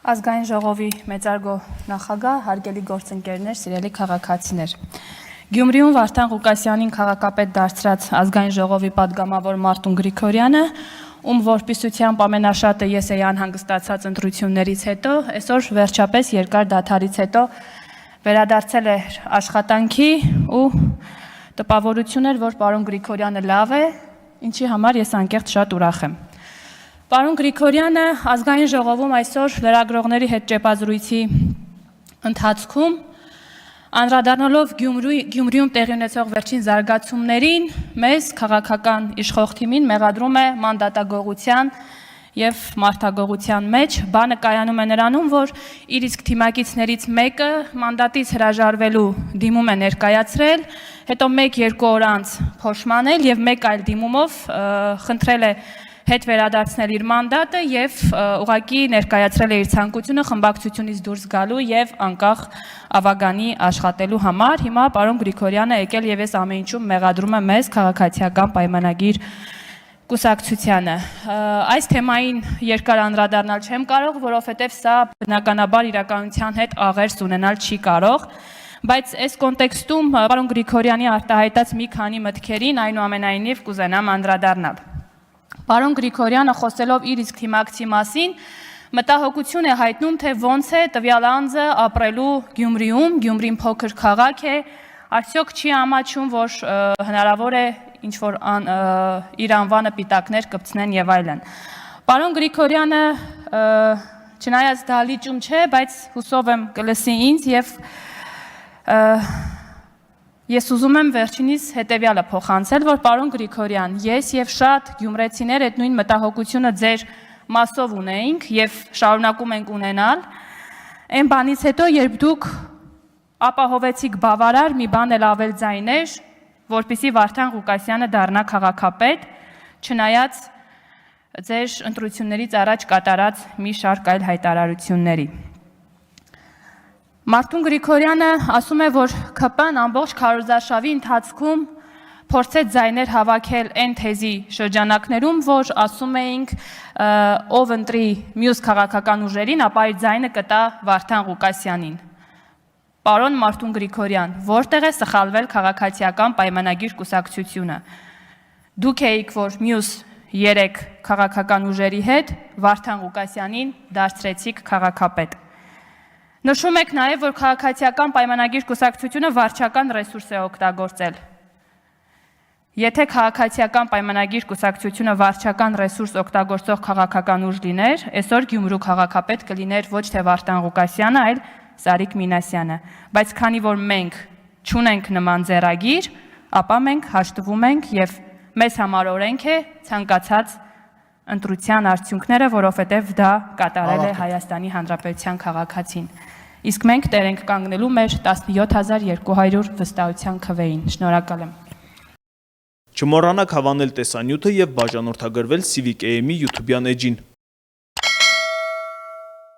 Ազգային ժողովի մեծարգո նախագահ, հարգելի գործընկերներ, սիրելի քաղաքացիներ։ Գյումրիում Վարդան Ղուկասյանին քաղաքապետ դարձրած ազգային ժողովի падգամավոր Մարտուն Գրիգորյանը, ում որպիսությամբ ամենաշատը ես էի անհանգստացած ընտրություններից հետո, այսօր վերջապես երկար դադարից հետո վերադարձել է աշխատանքի ու տպավորություն էր, որ պարոն Գրիգորյանը լավ է, ինչի համար ես անկեղծ շատ ուրախ եմ։ Պարոն Գրիգորյանը ազգային ժողովում այսօր լրագրողների հետ ճեպազրույցի ընթացքում անդրադառնալով Գյումրիում տեղի ունեցող վերջին զարգացումներին, մեզ քաղաքական իշխող թիմին մեղադրում է մանդատագողության եւ մարդագողության մեջ, բանը կայանում է նրանում, որ իր իսկ թիմակիցներից մեկը մանդատից հրաժարվելու դիմում է ներկայացրել, հետո 1-2 օր անց փոշմանել եւ մեկ այլ դիմումով խնդրել է հետ վերադարձնել իր մանդատը եւ ուղղակի ներկայացրել է իր ցանկությունը խմբակցությունից դուրս գալու եւ անկախ ավագանի աշխատելու համար։ Հիմա պարոն Գրիգորյանը եկել եւ ես ամեն ինչում մեղադրում է մեզ քաղաքացիական պայմանագիր կուսակցությանը։ Այս թեմային երկար անդրադառնալ չեմ կարող, որովհետեւ սա բնականաբար իրականության հետ աղերս ունենալ չի կարող, բայց այս կոնտեքստում պարոն Գրիգորյանի արտահայտած մի քանի մտքերին այնուամենայնիվ կուզենամ անդրադառնալ։ Պարոն Գրիգորյանը խոսելով իր իսկ թիմակցի մասին մտահոգություն է հայտնում, թե ոնց է տվյալ անձը ապրելու Գյումրիում, Գյումրին փոքր քաղաք է, արդյոք չի ամաչում, որ հնարավոր է ինչ-որ իր անվանը պիտակներ կպցնեն եւ այլն։ Պարոն Գրիգորյանը չնայած դալիճում չէ, բայց հուսով եմ կլսի ինձ եւ ես ուզում եմ վերջինիս հետևյալը փոխանցել, որ պարոն Գրիգորյան, ես եւ շատ գյումրեցիներ այդ նույն մտահոգությունը ձեր մասով ունեինք եւ շարունակում ենք ունենալ։ Այն բանից հետո, երբ դուք ապահովեցիք բավարար մի բան էլ ավել ձայներ, որպեսզի Վարդան Ղուկասյանը դառնա քաղաքապետ, չնայած ձեր ընտրություններից առաջ կատարած մի շարք այլ հայտարարությունների։ Մարտուն Գրիգորյանը ասում է, որ ՔՊ-ն ամբողջ քարոզարշավի ընթացքում փորձեց ձայներ հավաքել այն թեզի շրջանակներում, որ ասում էինք ով ընտրի մյուս քաղաքական ուժերին, ապա իր ձայնը կտա Վարդան Ղուկասյանին։ Պարոն Մարտուն Գրիգորյան, որտեղ է սխալվել քաղաքացիական պայմանագիր կուսակցությունը։ Դուք էիք, որ մյուս 3 քաղաքական ուժերի հետ Վարդան Ղուկասյանին դարձրեցիք քաղաքապետ։ Նշում եք նաև, որ քաղաքացիական պայմանագիր կուսակցությունը վարչական ռեսուրս է օգտագործել։ Եթե քաղաքացիական պայմանագիր կուսակցությունը վարչական ռեսուրս օգտագործող քաղաքական ուժ լիներ, այսօր Գյումրու քաղաքապետ կլիներ ոչ թե Վարդան Ղուկասյանը, այլ Սարիկ Մինասյանը, բայց քանի որ մենք չունենք նման ձեռագիր, ապա մենք հաշտվում ենք եւ մեզ համար օրենք է ցանկացած ընտրության արդյունքները, որովհետև դա կատարել է Հայաստանի Հանրապետության քաղաքացին։ Իսկ մենք տեր ենք կանգնելու մեր 17200 վստահության քվեին։ Շնորհակալ եմ։ Չմոռանաք հավանել տեսանյութը եւ բաժանորդագրվել Civic AM-ի YouTube-յան էջին։